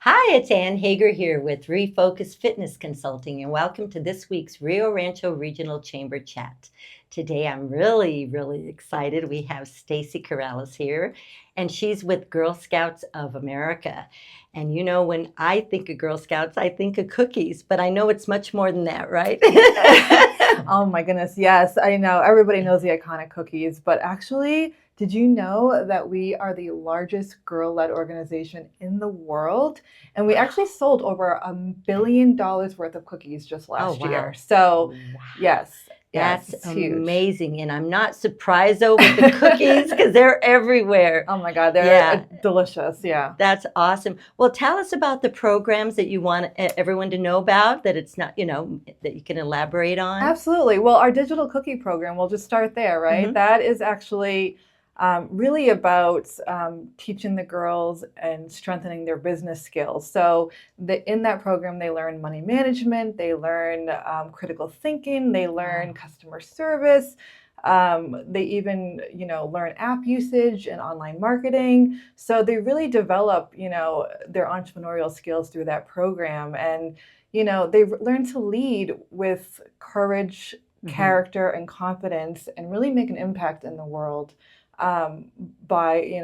Hi, it's Ann Hager here with ReFocus Fitness Consulting, and welcome to this week's Rancho Regional Chamber Chat. Today, I'm really excited. We have Stacey Karelas here, and she's with Girl Scouts of America. And you know, when I think of Girl Scouts, I think of cookies, but I know it's much more than that, right? Oh my goodness, yes, I know. Everybody knows the iconic cookies, but actually, did you know that we are the largest girl-led organization in the world? And we actually sold over $1 billion worth of cookies just Oh, last year. wow. So, Wow. yes, That's it's huge. amazing. And I'm not surprised though with the cookies because they're everywhere. Oh my God, they're Yeah, delicious. Yeah. that's awesome. Well, tell us about the programs that you want everyone to know about, that it's not, that you can elaborate on. Absolutely. Well, our digital cookie program, we'll just start there, right? Hmm. That is actually really about teaching the girls and strengthening their business skills. So in that program, they learn money management, they learn critical thinking, they learn Wow. customer service. They even, learn app usage and online marketing. So they really develop, their entrepreneurial skills through that program. And they learn to lead with courage, Hmm. character, and confidence, and really make an impact in the world by,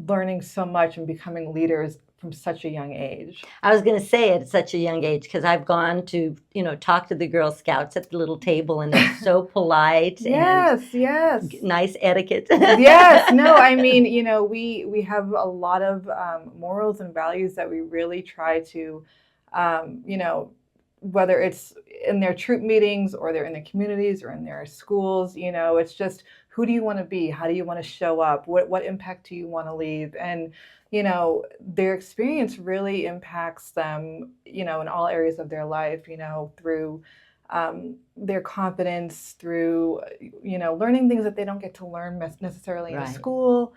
learning so much and becoming leaders from such a young age. I was going to say at such a young age because I've gone to, talk to the Girl Scouts at the little table and they're so polite and Yes, yes. nice etiquette. Yes, no, I mean, we have a lot of morals and values that we really try to, whether it's in their troop meetings or they're in the communities or in their schools, it's just who do you want to be? How do you want to show up? What impact do you want to leave? And their experience really impacts them, in all areas of their life, through their confidence, through learning things that they don't get to learn necessarily in Right. school,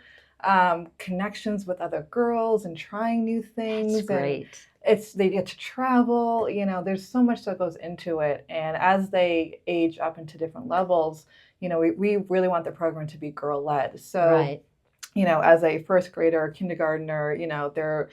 connections with other girls and trying new That's things, and great. they get to travel. There's so much that goes into it, and as they age up into different levels, we really want the program to be girl led. So Right. as a first grader, kindergartner, they're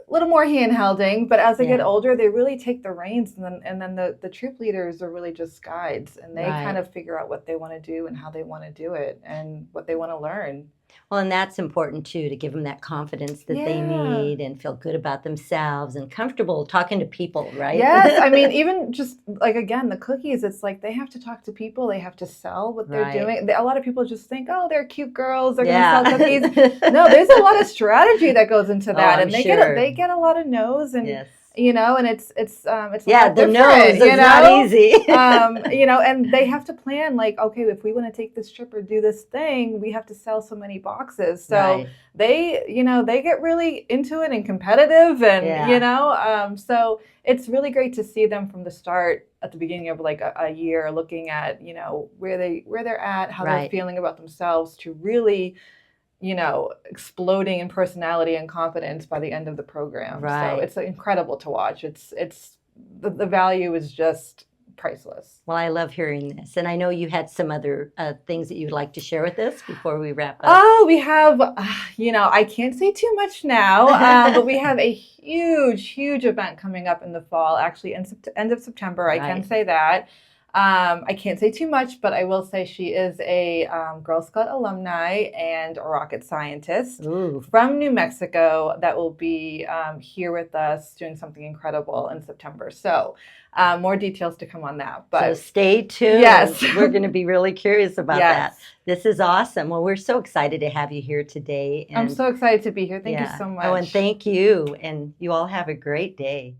a little more hand-holding, but as they get Yeah. older, they really take the reins, and then the troop leaders are really just guides, and they kind Right. of figure out what they want to do and how they want to do it and what they want to learn. Well, and that's important too, to give them that confidence that they Yeah. need and feel good about themselves and comfortable talking to people, right? Yes, I mean, even just like again, the cookies, it's like they have to talk to people, they have to sell what they're Right. doing. A lot of people just think, oh, they're cute girls, they're going to sell cookies. No, Yeah. there's a lot of strategy that goes into Oh, that, I'm and they sure. get a lot of no's, and Yes. and it's a Yeah, lot the nose different, is not easy. and they have to plan like, okay, if we want to take this trip or do this thing, we have to sell so many boxes. So Right. they get really into it and competitive, and Yeah. so it's really great to see them from the start at the beginning of like a year, looking at where they're at, how they're Right. feeling about themselves, to really exploding in personality and confidence by the end of the program. So Right. it's incredible to watch. It's the value is just priceless. Well, I love hearing this. And I know you had some other things that you'd like to share with us before we wrap up. Oh, we have, I can't say too much now, but we have a huge event coming up in the fall, actually, end of September. I can Right. say that. I can't say too much, but I will say she is a Girl Scout alumni and a rocket scientist Ooh. from New Mexico that will be here with us doing something incredible in September. So more details to come on that. So But stay tuned. yes, We're going to be really curious about that. yes. This is awesome. Well, we're so excited to have you here today. I'm And so excited to be here. Thank you yeah. so Oh, and much. thank you. And you all have a great day.